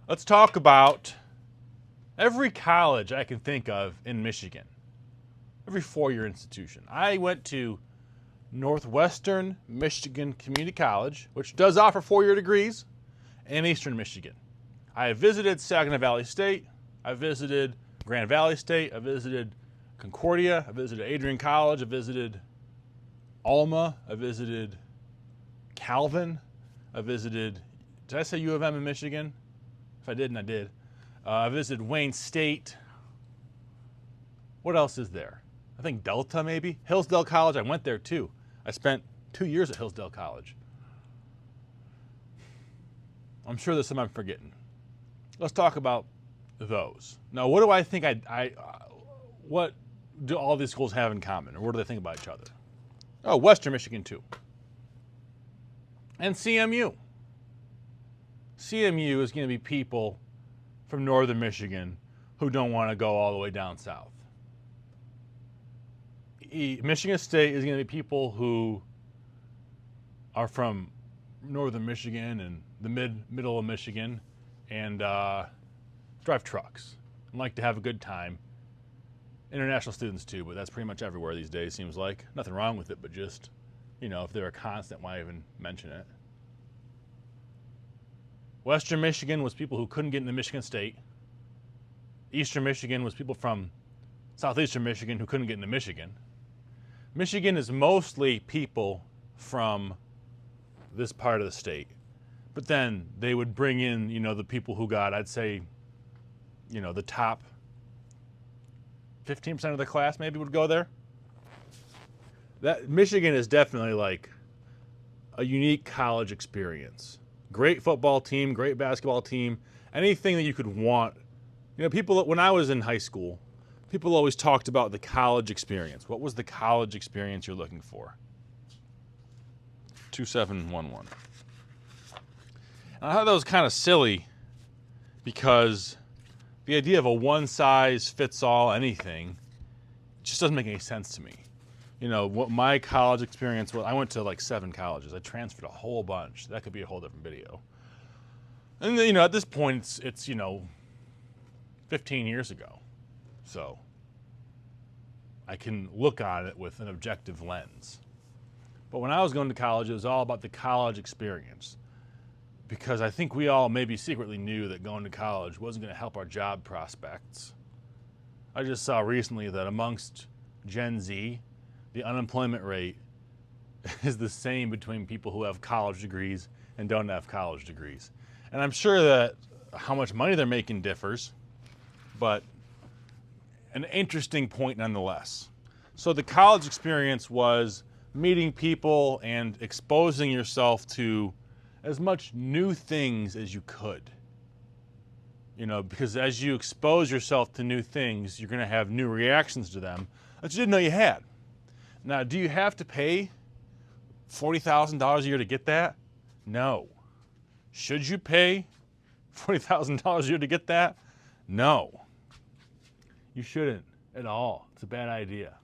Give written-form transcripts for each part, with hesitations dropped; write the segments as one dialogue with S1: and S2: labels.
S1: Let's talk about every college I can think of in Michigan, every four-year institution. I went to Northwestern Michigan Community College, which does offer four-year degrees, and Eastern Michigan. I visited Saginaw Valley State. I visited Grand Valley State. I visited Concordia. I visited Adrian College. I visited Alma. I visited Calvin. I visited, did I say U of M in Michigan? If I didn't, I did. I visited Wayne State. What else is there? I think Delta maybe? Hillsdale College, I went there too. I spent 2 years at Hillsdale College. I'm sure there's some I'm forgetting. Let's talk about those. Now, what do I think what do all these schools have in common? Or what do they think about each other? Oh, Western Michigan too. And CMU. CMU is going to be people from Northern Michigan who don't want to go all the way down south. Michigan State is going to be people who are from Northern Michigan and the middle of Michigan and drive trucks and like to have a good time. International students too, but that's pretty much everywhere these days, seems like. Nothing wrong with it, but just, if they're a constant, why even mention it? Western Michigan was people who couldn't get into Michigan State. Eastern Michigan was people from southeastern Michigan who couldn't get into Michigan. Michigan is mostly people from this part of the state. But then they would bring in, the people who got, I'd say, the top 15% of the class maybe would go there. That Michigan is definitely like a unique college experience. Great football team, great basketball team, anything that you could want. People, when I was in high school, people always talked about the college experience. What was the college experience you're looking for? 2711. And I thought that was kind of silly because the idea of a one-size-fits-all anything just doesn't make any sense to me. What my college experience was, I went to like 7 colleges. I transferred a whole bunch. That could be a whole different video. And then, at this point, it's 15 years ago. So I can look on it with an objective lens. But when I was going to college, it was all about the college experience. Because I think we all maybe secretly knew that going to college wasn't going to help our job prospects. I just saw recently that amongst Gen Z, the unemployment rate is the same between people who have college degrees and don't have college degrees. And I'm sure that how much money they're making differs, but an interesting point nonetheless. So the college experience was meeting people and exposing yourself to as much new things as you could. Because as you expose yourself to new things, you're going to have new reactions to them that you didn't know you had. Now, do you have to pay $40,000 a year to get that? No. Should you pay $40,000 a year to get that? No. You shouldn't at all. It's a bad idea.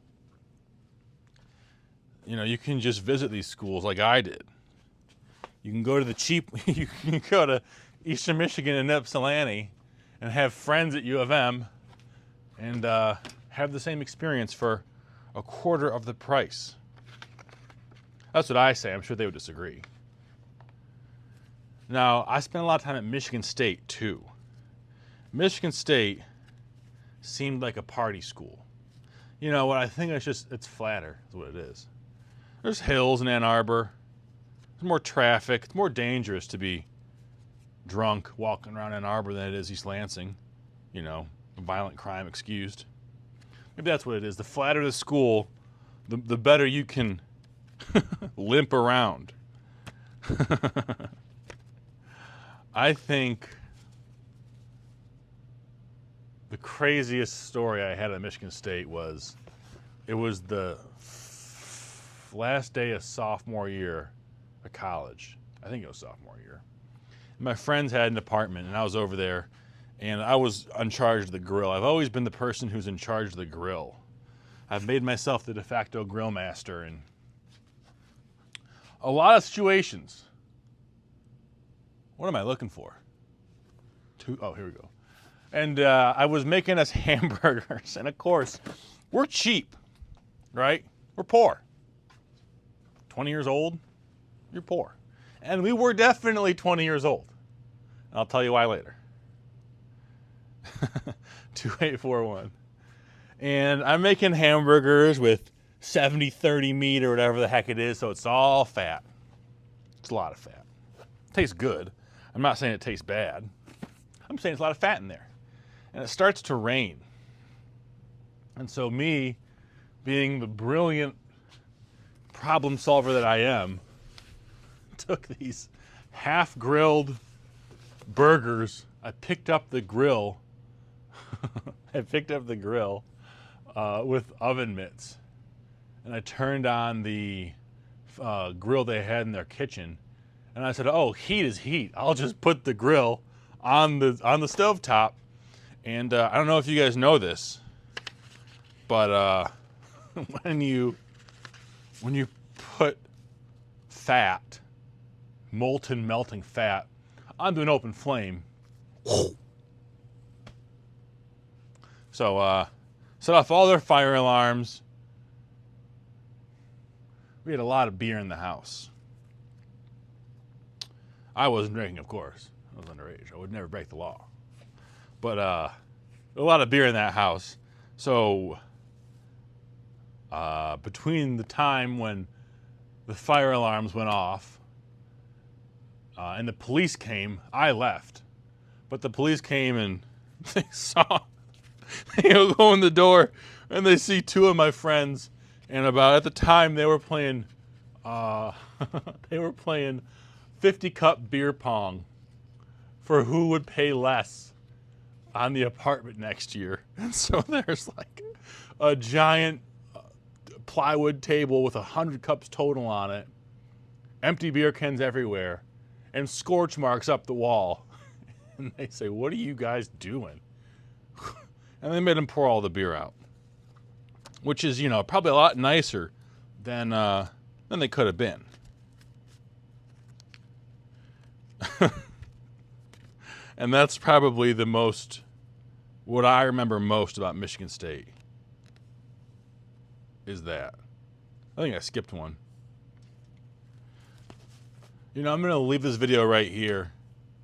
S1: You can just visit these schools like I did. You can go to you can go to Eastern Michigan and Ypsilanti and have friends at U of M and have the same experience for a quarter of the price. That's what I say. I'm sure they would disagree. Now, I spent a lot of time at Michigan State too. Michigan State seemed like a party school. What I think it's flatter is what it is. There's hills in Ann Arbor. There's more traffic. It's more dangerous to be drunk walking around Ann Arbor than it is East Lansing. Violent crime excused. Maybe that's what it is. The flatter the school, the better you can limp around. I think the craziest story I had at Michigan State was, it was the last day of sophomore year of college. I think it was sophomore year. My friends had an apartment, and I was over there, and I was in charge of the grill. I've always been the person who's in charge of the grill. I've made myself the de facto grill master in a lot of situations. What am I looking for? Oh, here we go. And I was making us hamburgers. And of course, we're cheap, right? We're poor. 20 years old, you're poor. And we were definitely 20 years old. And I'll tell you why later. 2841. And I'm making hamburgers with 70-30 meat or whatever the heck it is, so it's all fat. It's a lot of fat. It tastes good. I'm not saying it tastes bad. I'm saying it's a lot of fat in there. And it starts to rain. And so me, being the brilliant problem solver that I am, took these half-grilled burgers. I picked up the grill. With oven mitts. And I turned on the grill they had in their kitchen. And I said, oh, heat is heat. I'll just put the grill on the stovetop. And I don't know if you guys know this, but when you put fat, molten melting fat, onto an open flame, so set off all their fire alarms. We had a lot of beer in the house. I wasn't drinking, of course. I was underage. I would never break the law. But a lot of beer in that house. So between the time when the fire alarms went off and the police came, I left. But the police came and they saw, they go in the door and they see two of my friends. And at the time they were playing 50-cup beer pong for who would pay less on the apartment next year. And so there's like a giant plywood table with 100 cups total on it, empty beer cans everywhere, and scorch marks up the wall. And they say, what are you guys doing? And they made them pour all the beer out, which is, probably a lot nicer than they could have been. And that's probably what I remember most about Michigan State is that. I think I skipped one. I'm going to leave this video right here.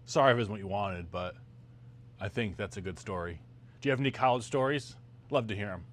S1: Sorry if it isn't what you wanted, but I think that's a good story. Do you have any college stories? Love to hear them.